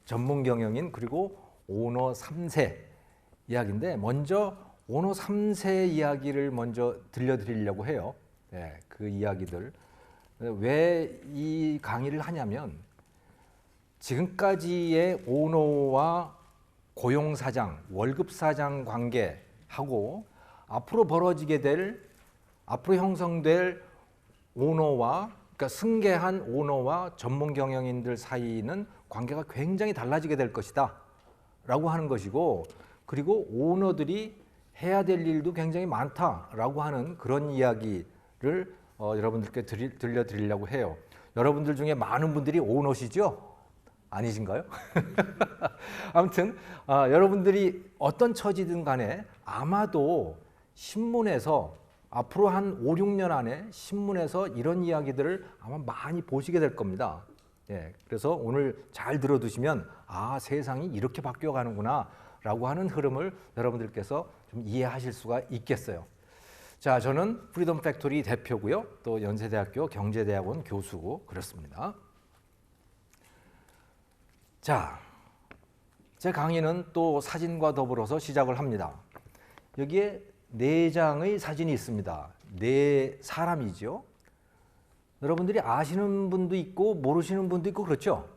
전문 경영인 그리고 오너 3세 이야기인데 먼저 오너 3세 이야기를 먼저 들려드리려고 해요. 네, 그 이야기들. 왜 이 강의를 하냐면 지금까지의 오너와 고용사장, 월급사장 관계하고 앞으로 벌어지게 될, 앞으로 형성될 오너와, 그러니까 승계한 오너와 전문 경영인들 사이는 관계가 굉장히 달라지게 될 것이다 라고 하는 것이고, 그리고 오너들이 해야 될 일도 굉장히 많다라고 하는 그런 이야기를 여러분들께 들려드리려고 해요. 여러분들 중에 많은 분들이 오너시죠? 아니신가요? 아무튼 여러분들이 어떤 처지든 간에 아마도 신문에서 앞으로 한 5, 6년 안에 신문에서 이런 이야기들을 아마 많이 보시게 될 겁니다. 예, 그래서 오늘 잘 들어두시면 아, 세상이 이렇게 바뀌어가는구나 라고 하는 흐름을 여러분들께서 좀 이해하실 수가 있겠어요. 자, 저는 프리덤 팩토리 대표고요. 또 연세대학교 경제대학원 교수고 그렇습니다. 자, 제 강의는 또 사진과 더불어서 시작을 합니다. 여기에 4장의 사진이 있습니다. 4사람이죠. 여러분들이 아시는 분도 있고 모르시는 분도 있고 그렇죠?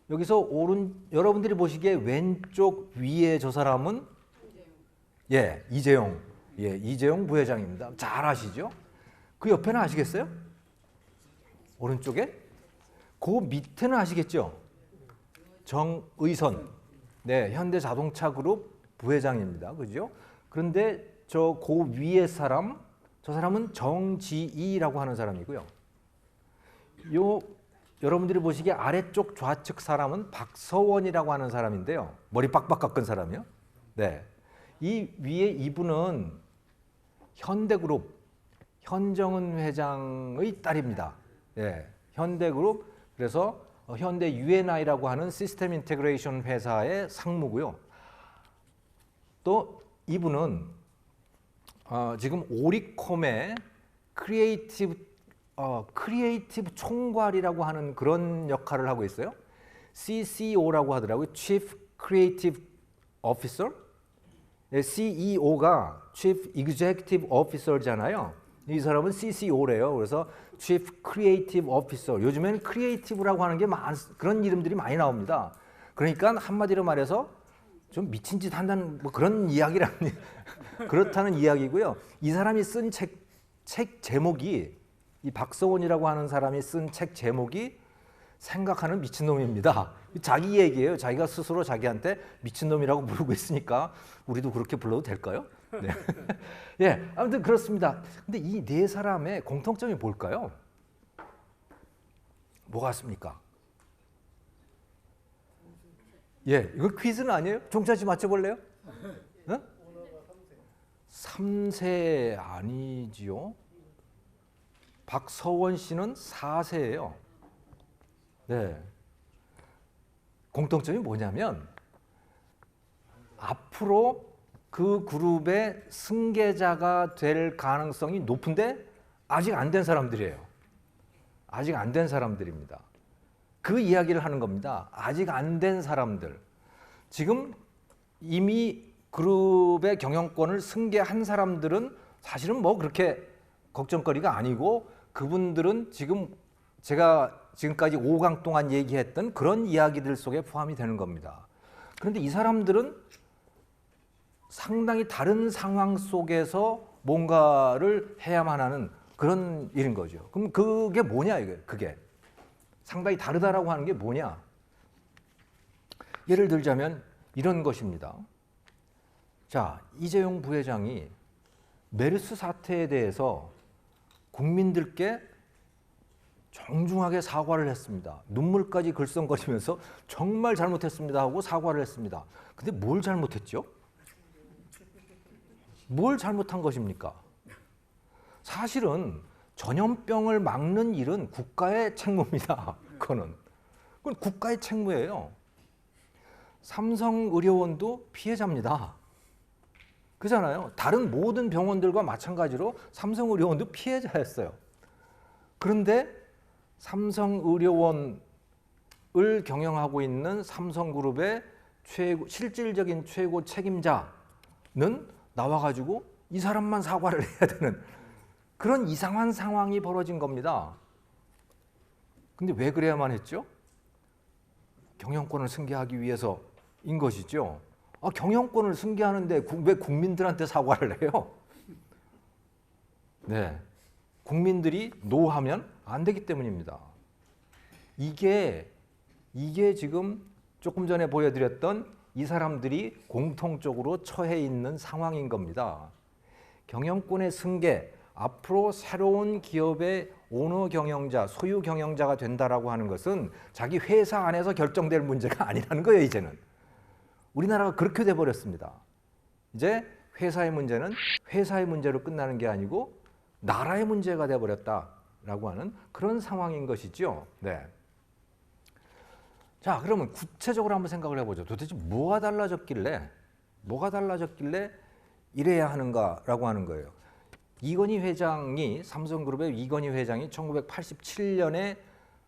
여기서 여러분들이 보시기에 왼쪽 위에 저 사람은 이재용. 이재용 부회장입니다. 잘 아시죠? 그 옆에는 아시겠어요? 오른쪽에? 그 밑에는 아시겠죠? 정의선. 네, 현대자동차그룹 부회장입니다. 그죠? 그런데 저 위에 사람, 저 사람은 정지희라고 하는 사람이고요. 여러분들이 보시기에 아래쪽 좌측 사람은 박서원이라고 하는 사람인데요. 머리 빡빡 깎은 사람이요. 네. 이 위에 이분은 현대그룹 현정은 회장의 딸입니다. 네. 현대그룹, 그래서 현대 UNI라고 하는 시스템 인테그레이션 회사의 상무고요. 또 이분은 지금 오리콤의 크리에이티브 총괄이라고 하는 그런 역할을 하고 있어요. CCO라고 하더라고요. Chief Creative Officer. CEO가 Chief Executive Officer잖아요. 이 사람은 CCO래요. 그래서 Chief Creative Officer. 요즘에는 크리에이티브라고 하는 게 그런 이름들이 많이 나옵니다. 그러니까 한마디로 말해서 좀 미친 짓 한다는 뭐 그런 이야기라는 그렇다는 이야기고요. 이 사람이 쓴 책 제목이, 이 박서원이라고 하는 사람이 쓴 책 제목이 생각하는 미친놈입니다. 자기 얘기예요. 자기가 스스로 자기한테 미친놈이라고 부르고 있으니까 우리도 그렇게 불러도 될까요? 네. 예, 아무튼 그렇습니다. 근데 이 4사람의 공통점이 뭘까요? 뭐 같습니까? 예, 이거 퀴즈는 아니에요? 종차 씨 맞춰볼래요? 어? 3세 아니지요? 박서원 씨는 4세예요. 네. 공통점이 뭐냐면 앞으로 그 그룹의 승계자가 될 가능성이 높은데 아직 안 된 사람들이에요. 아직 안 된 사람들입니다. 그 이야기를 하는 겁니다. 아직 안 된 사람들. 지금 이미 그룹의 경영권을 승계한 사람들은 사실은 뭐 그렇게 걱정거리가 아니고, 그분들은 지금 제가 지금까지 5강 동안 얘기했던 그런 이야기들 속에 포함이 되는 겁니다. 그런데 이 사람들은 상당히 다른 상황 속에서 뭔가를 해야만 하는 그런 일인 거죠. 그럼 그게 뭐냐, 그게. 상당히 다르다라고 하는 게 뭐냐. 예를 들자면 이런 것입니다. 자, 이재용 부회장이 메르스 사태에 대해서 국민들께 정중하게 사과를 했습니다. 눈물까지 글썽거리면서 정말 잘못했습니다 하고 사과를 했습니다. 근데 뭘 잘못했죠? 뭘 잘못한 것입니까? 사실은 전염병을 막는 일은 국가의 책무입니다. 그건 국가의 책무예요. 삼성의료원도 피해자입니다. 그잖아요. 다른 모든 병원들과 마찬가지로 삼성의료원도 피해자였어요. 그런데 삼성의료원을 경영하고 있는 삼성그룹의 실질적인 최고 책임자는 나와가지고 이 사람만 사과를 해야 되는 그런 이상한 상황이 벌어진 겁니다. 근데 왜 그래야만 했죠? 경영권을 승계하기 위해서인 것이죠. 경영권을 승계하는데 왜 국민들한테 사과를 해요? 네, 국민들이 노하면 안 되기 때문입니다. 이게 지금 조금 전에 보여드렸던 이 사람들이 공통적으로 처해 있는 상황인 겁니다. 경영권의 승계, 앞으로 새로운 기업의 오너 경영자, 소유 경영자가 된다라고 하는 것은 자기 회사 안에서 결정될 문제가 아니라는 거예요, 이제는. 우리나라가 그렇게 돼버렸습니다. 이제 회사의 문제는 회사의 문제로 끝나는 게 아니고 나라의 문제가 돼버렸다라고 하는 그런 상황인 것이죠. 네. 자, 그러면 구체적으로 한번 생각을 해보죠. 도대체 뭐가 달라졌길래 이래야 하는가라고 하는 거예요. 이건희 회장이 삼성그룹의 이건희 회장이 1987년에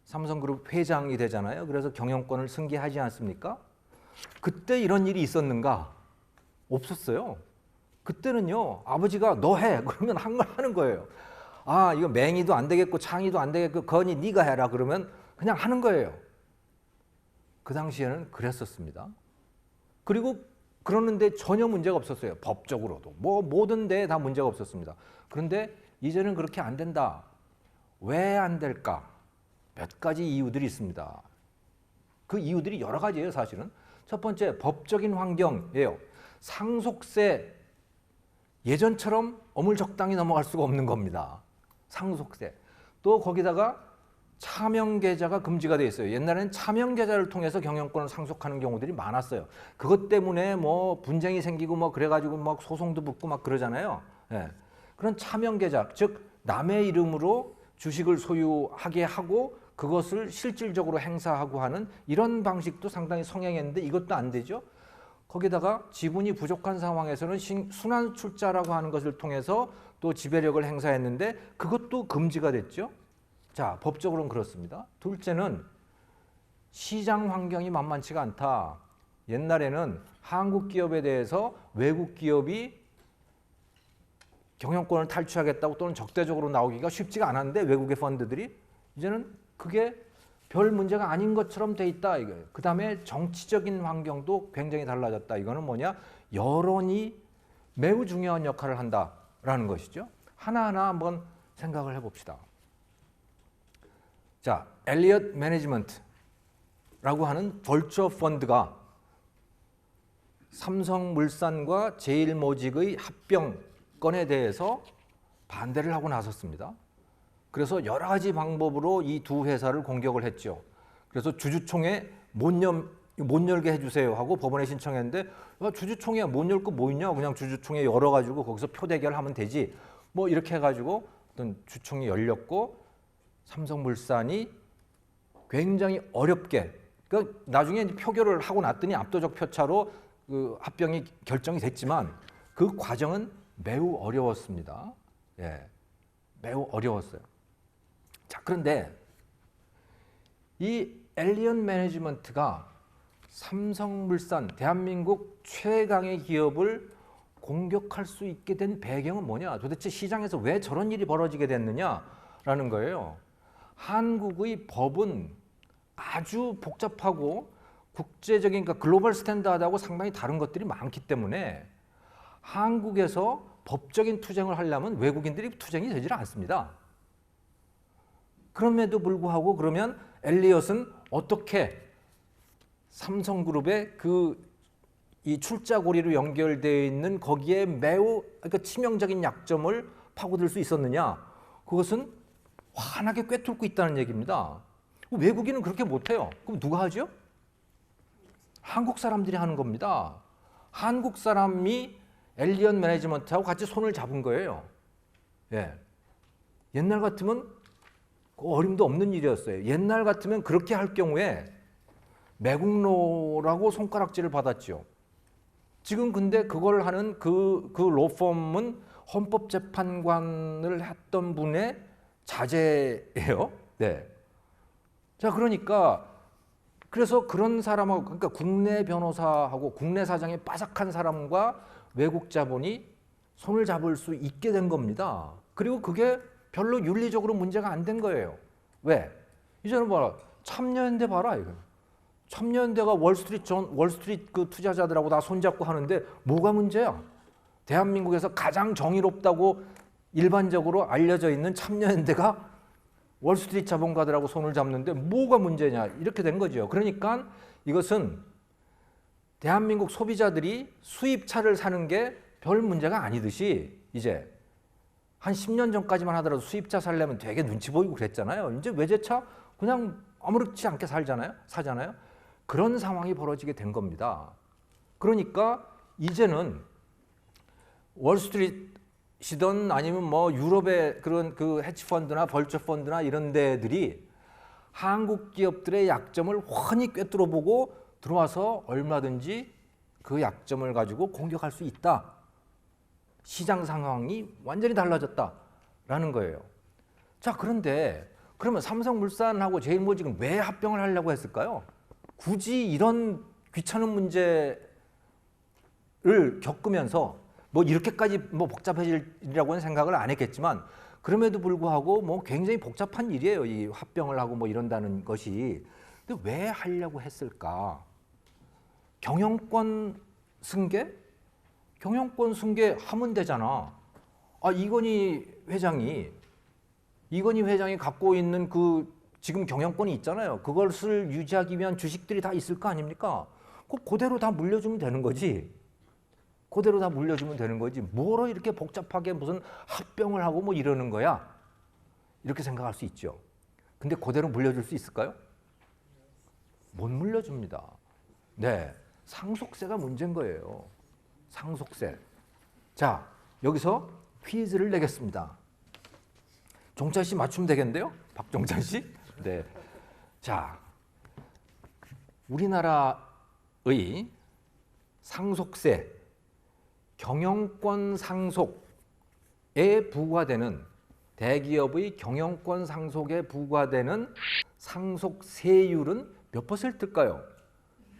삼성그룹 회장이 되잖아요. 그래서 경영권을 승계하지 않습니까? 그때 이런 일이 있었는가? 없었어요. 그때는요, 아버지가 너 해 그러면 한 걸 하는 거예요. 이거 맹이도 안 되겠고 창이도 안 되겠고 건이 네가 해라 그러면 그냥 하는 거예요. 그 당시에는 그랬었습니다. 그리고 그러는데 전혀 문제가 없었어요. 법적으로도 모든 데에 다 문제가 없었습니다. 그런데 이제는 그렇게 안 된다. 왜 안 될까? 몇 가지 이유들이 있습니다. 그 이유들이 여러 가지예요, 사실은. 첫 번째, 법적인 환경이에요. 상속세 예전처럼 어물적당히 넘어갈 수가 없는 겁니다. 상속세. 또 거기다가 차명계좌가 금지가 돼 있어요. 옛날에는 차명계좌를 통해서 경영권을 상속하는 경우들이 많았어요. 그것 때문에 분쟁이 생기고 그래가지고 소송도 붙고 그러잖아요. 예. 그런 차명계좌, 즉 남의 이름으로 주식을 소유하게 하고 그것을 실질적으로 행사하고 하는 이런 방식도 상당히 성행했는데 이것도 안 되죠. 거기다가 지분이 부족한 상황에서는 순환출자라고 하는 것을 통해서 또 지배력을 행사했는데 그것도 금지가 됐죠. 자, 법적으로는 그렇습니다. 둘째는 시장 환경이 만만치가 않다. 옛날에는 한국 기업에 대해서 외국 기업이 경영권을 탈취하겠다고 또는 적대적으로 나오기가 쉽지가 않았는데 외국의 펀드들이 이제는 그게 별 문제가 아닌 것처럼 돼 있다 이거예요. 그 다음에 정치적인 환경도 굉장히 달라졌다. 이거는 뭐냐? 여론이 매우 중요한 역할을 한다라는 것이죠. 하나하나 한번 생각을 해봅시다. 자, 엘리엇 매니지먼트라고 하는 벌처 펀드가 삼성물산과 제일모직의 합병건에 대해서 반대를 하고 나섰습니다. 그래서 여러 가지 방법으로 이 두 회사를 공격을 했죠. 그래서 주주총회 못 열게 해주세요 하고 법원에 신청했는데 주주총회 못 열 거 뭐 있냐? 그냥 주주총회 열어가지고 거기서 표대결하면 되지. 이렇게 해가지고 어떤 주총이 열렸고 삼성물산이 굉장히 어렵게 나중에 표결을 하고 났더니 압도적 표차로 그 합병이 결정이 됐지만 그 과정은 매우 어려웠습니다. 예, 매우 어려웠어요. 자, 그런데 이 엘리엇 매니지먼트가 삼성물산, 대한민국 최강의 기업을 공격할 수 있게 된 배경은 뭐냐? 도대체 시장에서 왜 저런 일이 벌어지게 됐느냐라는 거예요. 한국의 법은 아주 복잡하고 국제적인 글로벌 스탠다드하고 상당히 다른 것들이 많기 때문에 한국에서 법적인 투쟁을 하려면 외국인들이 투쟁이 되질 않습니다. 그럼에도 불구하고 그러면 엘리엇은 어떻게 삼성그룹의 이 출자고리로 연결되어 있는 거기에 매우 치명적인 약점을 파고들 수 있었느냐? 그것은 환하게 꿰뚫고 있다는 얘기입니다. 외국인은 그렇게 못해요. 그럼 누가 하죠? 한국 사람들이 하는 겁니다. 한국 사람이 엘리엇 매니지먼트하고 같이 손을 잡은 거예요. 예. 옛날 같으면 어림도 없는 일이었어요. 옛날 같으면 그렇게 할 경우에 매국노라고 손가락질을 받았죠. 지금 근데 그걸 하는 그 로펌은 헌법재판관을 했던 분의 자제예요. 네. 자, 그러니까 그래서 그런 사람하고, 그러니까 국내 변호사하고 국내 사정이 빠삭한 사람과 외국 자본이 손을 잡을 수 있게 된 겁니다. 그리고 그게 별로 윤리적으로 문제가 안 된 거예요. 왜? 이제는 봐라. 참여연대 봐라, 이거. 참여연대가 월스트리트 그 투자자들하고 다 손잡고 하는데 뭐가 문제야? 대한민국에서 가장 정의롭다고 일반적으로 알려져 있는 참여연대가 월스트리트 자본가들하고 손을 잡는데 뭐가 문제냐, 이렇게 된 거죠. 그러니까 이것은 대한민국 소비자들이 수입차를 사는 게 별 문제가 아니듯이 이제 한 10년 전까지만 하더라도 수입차 살려면 되게 눈치 보이고 그랬잖아요. 이제 외제차 그냥 아무렇지 않게 사잖아요. 그런 상황이 벌어지게 된 겁니다. 그러니까 이제는 월스트리트시든 아니면 뭐 유럽의 그런 그 헤지펀드나 벌처펀드나 이런 데들이 한국 기업들의 약점을 훤히 꿰뚫어보고 들어와서 얼마든지 그 약점을 가지고 공격할 수 있다. 시장 상황이 완전히 달라졌다라는 거예요. 자, 그런데 그러면 삼성물산하고 제일모직은 왜 합병을 하려고 했을까요? 굳이 이런 귀찮은 문제를 겪으면서 뭐 이렇게까지 뭐 복잡해질이라고는 생각을 안 했겠지만 그럼에도 불구하고 뭐 굉장히 복잡한 일이에요. 이 합병을 하고 뭐 이런다는 것이. 근데 왜 하려고 했을까? 경영권 승계? 경영권 승계하면 되잖아. 아, 이건희 회장이 갖고 있는 그 지금 경영권이 있잖아요. 그것을 유지하기 위한 주식들이 다 있을 거 아닙니까? 그대로 다 물려주면 되는 거지. 그대로 다 물려주면 되는 거지. 뭐로 이렇게 복잡하게 무슨 합병을 하고 뭐 이러는 거야? 이렇게 생각할 수 있죠. 근데 그대로 물려줄 수 있을까요? 못 물려줍니다. 네, 상속세가 문제인 거예요. 상속세. 자, 여기서 퀴즈를 내겠습니다. 종찬 씨 맞추면 되겠는데요? 박종찬 씨? 네. 자, 우리나라의 상속세, 경영권 상속에 부과되는 대기업의 경영권 상속에 부과되는 상속세율은 몇 %일까요?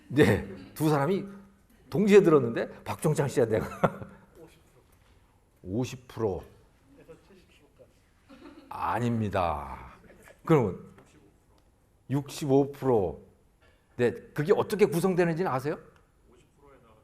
네, 두 사람이 동시에 들었는데 박종찬 씨야 내가 50%. 아닙니다. 그러면 65%. 네, 그게 어떻게 구성되는지는 아세요? 50%에다가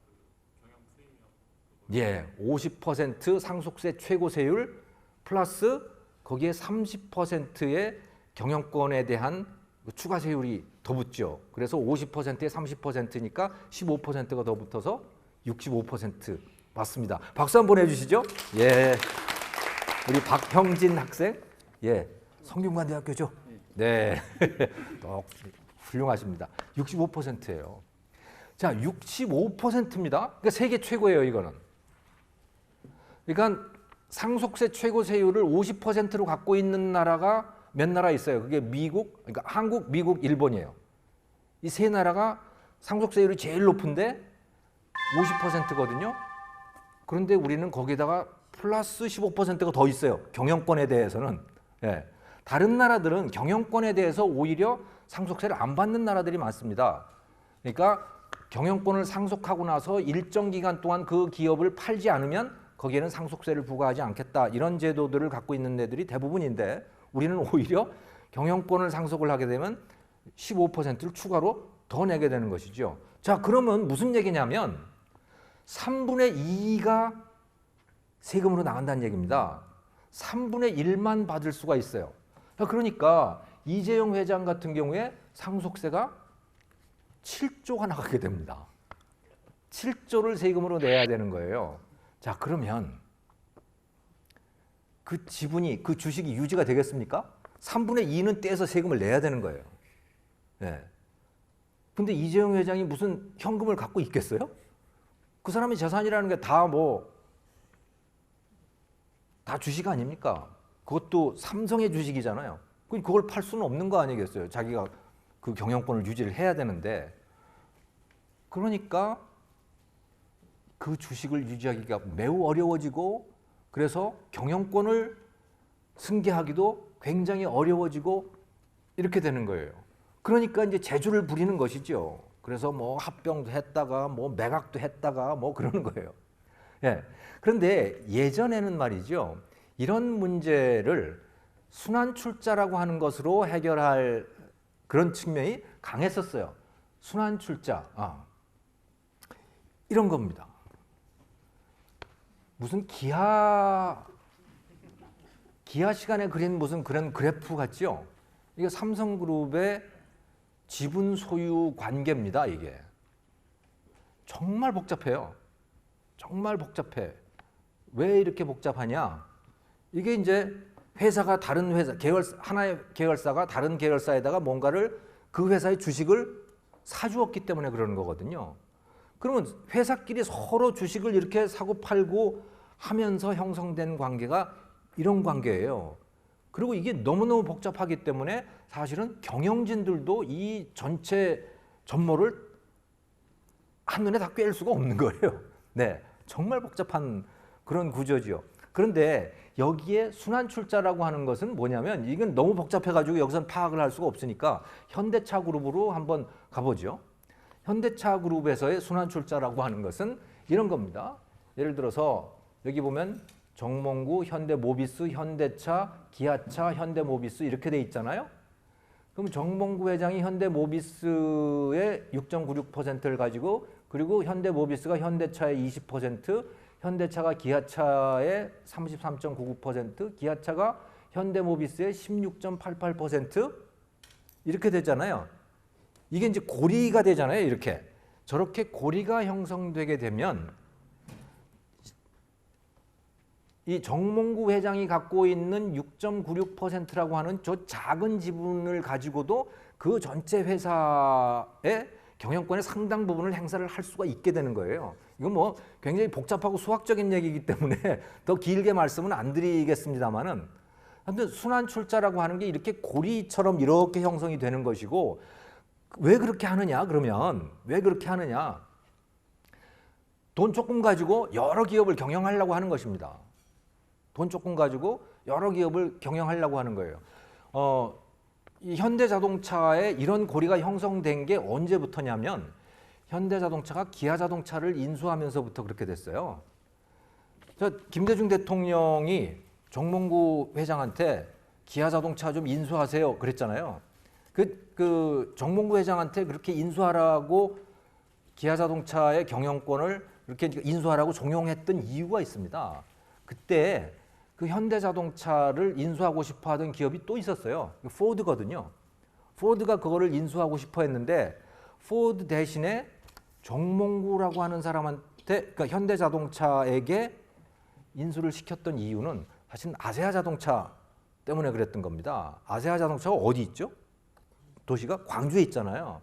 예, 50% 상속세 최고세율 플러스 거기에 30%의 경영권에 대한 추가 세율이 더 붙죠. 그래서 50%에 30%니까 15%가 더 붙어서 65% 맞습니다. 박수 한번 해주시죠. 예, 우리 박형진 학생, 예, 성균관대학교죠. 네, 훌륭하십니다. 65%예요. 자, 65%입니다. 그러니까 세계 최고예요, 이거는. 그러니까 상속세 최고 세율을 50%로 갖고 있는 나라가 몇 나라 있어요. 그게 미국, 그러니까 한국, 미국, 일본이에요. 이 세 나라가 상속세율이 제일 높은데 50%거든요. 그런데 우리는 거기다가 플러스 15%가 더 있어요. 경영권에 대해서는. 예. 다른 나라들은 경영권에 대해서 오히려 상속세를 안 받는 나라들이 많습니다. 그러니까 경영권을 상속하고 나서 일정 기간 동안 그 기업을 팔지 않으면 거기에는 상속세를 부과하지 않겠다. 이런 제도들을 갖고 있는 데들이 대부분인데 우리는 오히려 경영권을 상속을 하게 되면 15%를 추가로 더 내게 되는 것이죠. 자, 그러면 무슨 얘기냐면 3분의 2가 세금으로 나간다는 얘기입니다. 3분의 1만 받을 수가 있어요. 그러니까 이재용 회장 같은 경우에 상속세가 7조가 나가게 됩니다. 7조를 세금으로 내야 되는 거예요. 자, 그러면 그 지분이, 그 주식이 유지가 되겠습니까? 3분의 2는 떼서 세금을 내야 되는 거예요. 네. 근데 이재용 회장이 무슨 현금을 갖고 있겠어요? 그 사람의 재산이라는 게 다 주식 아닙니까? 그것도 삼성의 주식이잖아요. 그걸 팔 수는 없는 거 아니겠어요? 자기가 그 경영권을 유지를 해야 되는데. 그러니까 그 주식을 유지하기가 매우 어려워지고 그래서 경영권을 승계하기도 굉장히 어려워지고 이렇게 되는 거예요. 그러니까 이제 재주를 부리는 것이죠. 그래서 뭐 합병도 했다가 뭐 매각도 했다가 뭐 그러는 거예요. 예. 그런데 예전에는 말이죠. 이런 문제를 순환출자라고 하는 것으로 해결할 그런 측면이 강했었어요. 순환출자. 이런 겁니다. 무슨 기아 시간에 그린 무슨 그런 그래프 같죠? 이게 삼성그룹의 지분 소유 관계입니다, 이게. 정말 복잡해요. 정말 복잡해. 왜 이렇게 복잡하냐? 이게 이제 회사가 다른 회사, 하나의 계열사가 다른 계열사에다가 뭔가를 그 회사의 주식을 사주었기 때문에 그러는 거거든요. 그러면 회사끼리 서로 주식을 이렇게 사고 팔고 하면서 형성된 관계가 이런 관계예요. 그리고 이게 너무너무 복잡하기 때문에 사실은 경영진들도 이 전체 전모를 한눈에 다 꿰일 수가 없는 거예요. 네, 정말 복잡한 그런 구조죠. 그런데 여기에 순환출자라고 하는 것은 뭐냐면 이건 너무 복잡해가지고 여기서는 파악을 할 수가 없으니까 현대차 그룹으로 한번 가보죠. 현대차 그룹에서의 순환출자라고 하는 것은 이런 겁니다. 예를 들어서 여기 보면 정몽구, 현대모비스, 현대차, 기아차, 현대모비스 이렇게 돼 있잖아요. 그럼 정몽구 회장이 현대모비스의 6.96%를 가지고 그리고 현대모비스가 현대차의 20%, 현대차가 기아차의 33.99%, 기아차가 현대모비스의 16.88% 이렇게 되잖아요. 이게 이제 고리가 되잖아요. 이렇게. 저렇게 고리가 형성되게 되면 이 정몽구 회장이 갖고 있는 6.96%라고 하는 저 작은 지분을 가지고도 그 전체 회사의 경영권의 상당 부분을 행사를 할 수가 있게 되는 거예요. 이건 뭐 굉장히 복잡하고 수학적인 얘기이기 때문에 더 길게 말씀은 안 드리겠습니다만은 아무튼 순환출자라고 하는 게 이렇게 고리처럼 이렇게 형성이 되는 것이고 왜 그렇게 하느냐 그러면 왜 그렇게 하느냐 돈 조금 가지고 여러 기업을 경영하려고 하는 것입니다. 돈 조금 가지고 여러 기업을 경영하려고 하는 거예요. 이 현대자동차에 이런 고리가 형성된 게 언제부터냐면 현대자동차가 기아자동차를 인수하면서부터 그렇게 됐어요. 김대중 대통령이 정몽구 회장한테 기아자동차 좀 인수하세요 그랬잖아요. 그 정몽구 회장한테 그렇게 인수하라고 기아자동차의 경영권을 이렇게 인수하라고 종용했던 이유가 있습니다. 그때 그 현대자동차를 인수하고 싶어 하던 기업이 또 있었어요. 포드거든요. 포드가 그거를 인수하고 싶어 했는데 포드 대신에 정몽구라고 하는 사람한테 그러니까 현대자동차에게 인수를 시켰던 이유는 사실 아세아자동차 때문에 그랬던 겁니다. 아세아자동차가 어디 있죠? 도시가 광주에 있잖아요.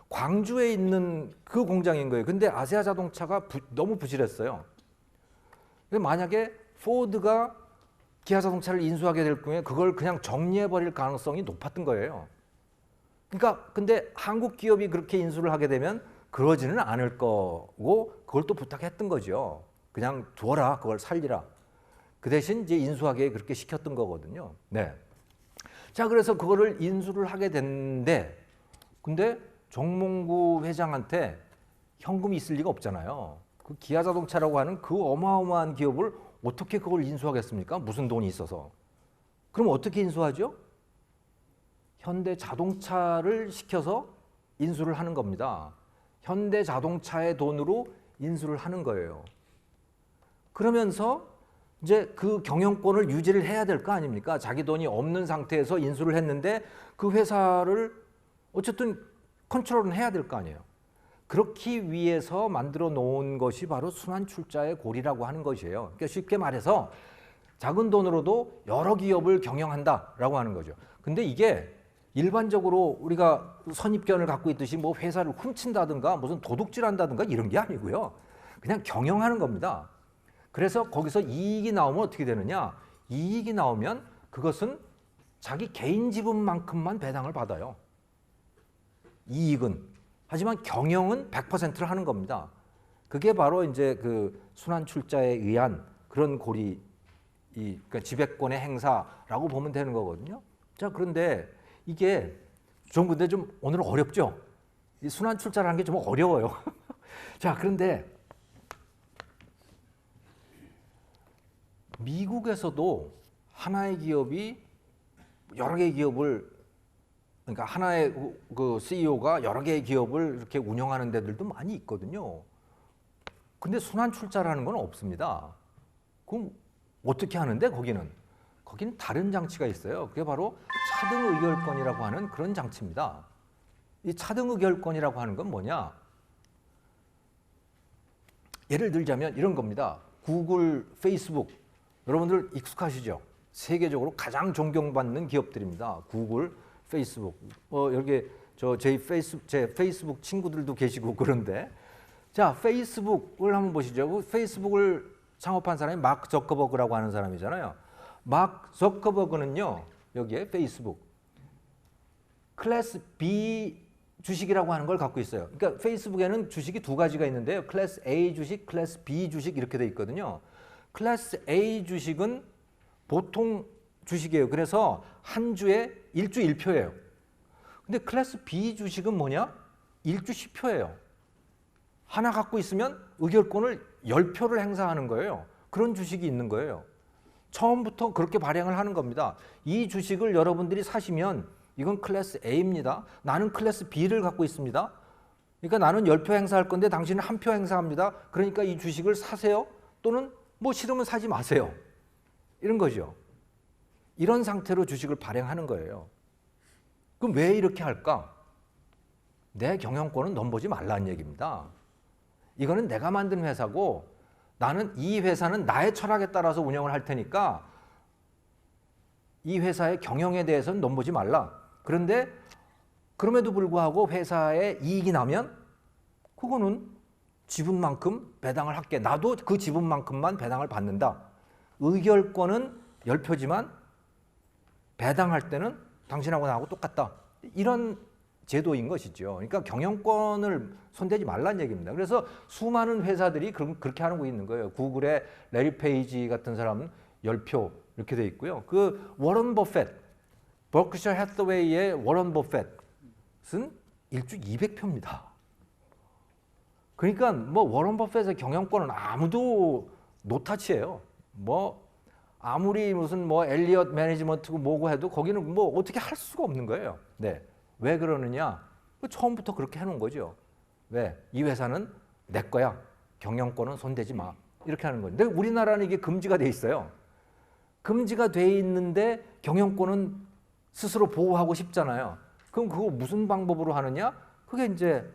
광주에 있는 그 공장인 거예요. 근데 아세아자동차가 너무 부실했어요. 만약에 포드가 기아자동차를 인수하게 될 경우에 그걸 그냥 정리해버릴 가능성이 높았던 거예요. 그러니까 근데 한국 기업이 그렇게 인수를 하게 되면 그러지는 않을 거고 그걸 또 부탁했던 거죠. 그냥 두어라, 그걸 살리라. 그 대신 이제 인수하게 그렇게 시켰던 거거든요. 네. 자, 그래서 그거를 인수를 하게 됐는데 근데 정몽구 회장한테 현금이 있을 리가 없잖아요. 그 기아자동차라고 하는 그 어마어마한 기업을 어떻게 그걸 인수하겠습니까? 무슨 돈이 있어서. 그럼 어떻게 인수하죠? 현대자동차를 시켜서 인수를 하는 겁니다. 현대자동차의 돈으로 인수를 하는 거예요. 그러면서 이제 그 경영권을 유지를 해야 될 거 아닙니까? 자기 돈이 없는 상태에서 인수를 했는데 그 회사를 어쨌든 컨트롤은 해야 될 거 아니에요. 그렇기 위해서 만들어 놓은 것이 바로 순환출자의 고리라고 하는 것이에요. 그러니까 쉽게 말해서 작은 돈으로도 여러 기업을 경영한다라고 하는 거죠. 근데 이게 일반적으로 우리가 선입견을 갖고 있듯이 뭐 회사를 훔친다든가 무슨 도둑질한다든가 이런 게 아니고요. 그냥 경영하는 겁니다. 그래서 거기서 이익이 나오면 어떻게 되느냐? 이익이 나오면 그것은 자기 개인 지분만큼만 배당을 받아요. 이익은. 하지만 경영은 100%를 하는 겁니다. 그게 바로 이제 그 순환 출자에 의한 그런 고리, 그러니까 지배권의 행사라고 보면 되는 거거든요. 자, 그런데 이게 근데 좀 오늘 어렵죠? 이 순환 출자라는 게 좀 어려워요. 자, 그런데 미국에서도 하나의 기업이 여러 개의 기업을, 그러니까 하나의 그 CEO가 여러 개의 기업을 이렇게 운영하는 데들도 많이 있거든요. 근데 순환 출자라는 건 없습니다. 그럼 어떻게 하는데 거기는 다른 장치가 있어요. 그게 바로 차등 의결권이라고 하는 그런 장치입니다. 이 차등 의결권이라고 하는 건 뭐냐? 예를 들자면 이런 겁니다. 구글, 페이스북, 여러분들 익숙하시죠? 세계적으로 가장 존경받는 기업들입니다. 구글, 페이스북. 여기 제 페이스북 친구들도 계시고 그런데, 자, 페이스북을 한번 보시죠. 페이스북을 창업한 사람이 마크 저커버그라고 하는 사람이잖아요. 마크 저커버그는요, 여기에 페이스북 클래스 B 주식이라고 하는 걸 갖고 있어요. 그러니까 페이스북에는 주식이 두 가지가 있는데요. 클래스 A 주식, 클래스 B 주식 이렇게 돼 있거든요. 클래스 A 주식은 보통 주식이에요. 그래서 한 주에 1주 1표예요. 근데 클래스 B 주식은 뭐냐? 1주 10표예요. 하나 갖고 있으면 의결권을 10표를 행사하는 거예요. 그런 주식이 있는 거예요. 처음부터 그렇게 발행을 하는 겁니다. 이 주식을 여러분들이 사시면 이건 클래스 A입니다. 나는 클래스 B를 갖고 있습니다. 그러니까 나는 10표 행사할 건데 당신은 1표 행사합니다. 그러니까 이 주식을 사세요. 또는 뭐 싫으면 사지 마세요. 이런 거죠. 이런 상태로 주식을 발행하는 거예요. 그럼 왜 이렇게 할까? 내 경영권은 넘보지 말라는 얘기입니다. 이거는 내가 만든 회사고 나는 이 회사는 나의 철학에 따라서 운영을 할 테니까 이 회사의 경영에 대해서는 넘보지 말라. 그런데 그럼에도 불구하고 회사에 이익이 나면 그거는 지분만큼 배당을 할게. 나도 그 지분만큼만 배당을 받는다. 의결권은 10표지만 배당할 때는 당신하고 나하고 똑같다. 이런 제도인 것이죠. 그러니까 경영권을 손대지 말라는 얘기입니다. 그래서 수많은 회사들이 그렇게 하고 있는 거예요. 구글의 레리 페이지 같은 사람은 10표 이렇게 돼 있고요. 그 워런 버핏, 버크셔 해서웨이의 워런 버핏은 1주 200표입니다. 그러니까 뭐 워런 버핏의 경영권은 아무도 노타치예요. 뭐 아무리 무슨 뭐 엘리엇 매니지먼트고 뭐고 해도 거기는 뭐 어떻게 할 수가 없는 거예요. 네. 왜 그러느냐? 처음부터 그렇게 해놓은 거죠. 왜? 이 회사는 내 거야. 경영권은 손대지 마. 이렇게 하는 건데 우리나라는 이게 금지가 돼 있어요. 금지가 돼 있는데 경영권은 스스로 보호하고 싶잖아요. 그럼 그거 무슨 방법으로 하느냐? 그게 이제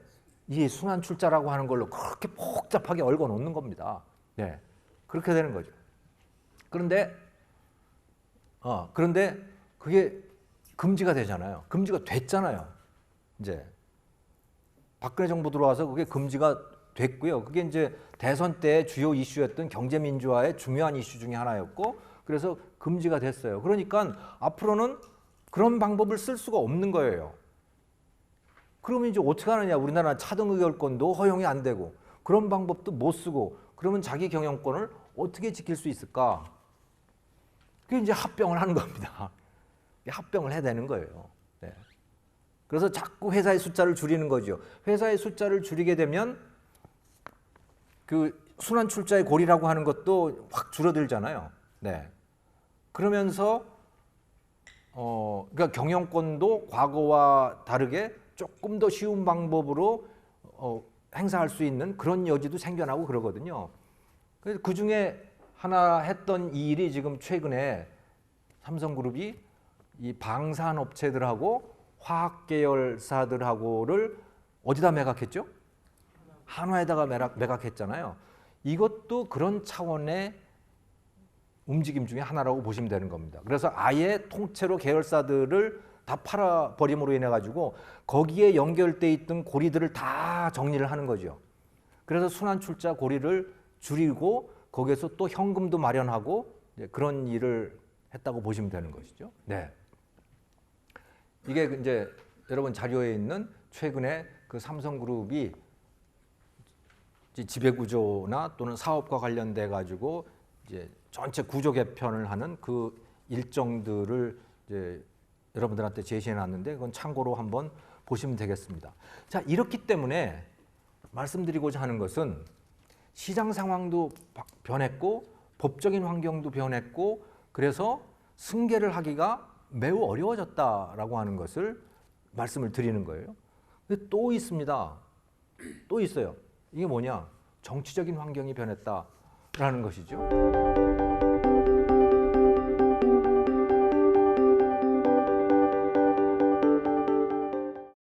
이 순환 출자라고 하는 걸로 그렇게 복잡하게 얽어 놓는 겁니다. 네. 그렇게 되는 거죠. 그런데 그게 금지가 되잖아요. 금지가 됐잖아요. 이제 박근혜 정부 들어와서 그게 금지가 됐고요. 그게 이제 대선 때 주요 이슈였던 경제 민주화의 중요한 이슈 중에 하나였고, 그래서 금지가 됐어요. 그러니까 앞으로는 그런 방법을 쓸 수가 없는 거예요. 그러면 이제 어떻게 하느냐? 우리나라는 차등 의결권도 허용이 안 되고 그런 방법도 못 쓰고 그러면 자기 경영권을 어떻게 지킬 수 있을까? 그게 이제 합병을 하는 겁니다. 합병을 해야 되는 거예요. 네. 그래서 자꾸 회사의 숫자를 줄이는 거죠. 회사의 숫자를 줄이게 되면 그 순환 출자의 고리라고 하는 것도 확 줄어들잖아요. 네. 그러면서 그러니까 경영권도 과거와 다르게 조금 더 쉬운 방법으로 행사할 수 있는 그런 여지도 생겨나고 그러거든요. 그 중에 하나 했던 이 일이 지금 최근에 삼성그룹이 이 방산업체들하고 화학계열사들하고를 어디다 매각했죠? 한화에다가 매각했잖아요. 이것도 그런 차원의 움직임 중에 하나라고 보시면 되는 겁니다. 그래서 아예 통째로 계열사들을 다 팔아버림으로 인해 가지고 거기에 연결돼 있던 고리들을 다 정리를 하는 거죠. 그래서 순환출자 고리를 줄이고 거기에서 또 현금도 마련하고 그런 일을 했다고 보시면 되는 것이죠. 네. 이게 이제 여러분 자료에 있는 최근에 그 삼성그룹이 이제 지배구조나 또는 사업과 관련돼 가지고 이제 전체 구조 개편을 하는 그 일정들을 이제 여러분들한테 제시해 놨는데 그건 참고로 한번 보시면 되겠습니다. 자, 이렇기 때문에 말씀드리고자 하는 것은 시장 상황도 변했고 법적인 환경도 변했고 그래서 승계를 하기가 매우 어려워졌다라고 하는 것을 말씀을 드리는 거예요. 근데 또 있습니다. 또 있어요. 이게 뭐냐? 정치적인 환경이 변했다라는 것이죠.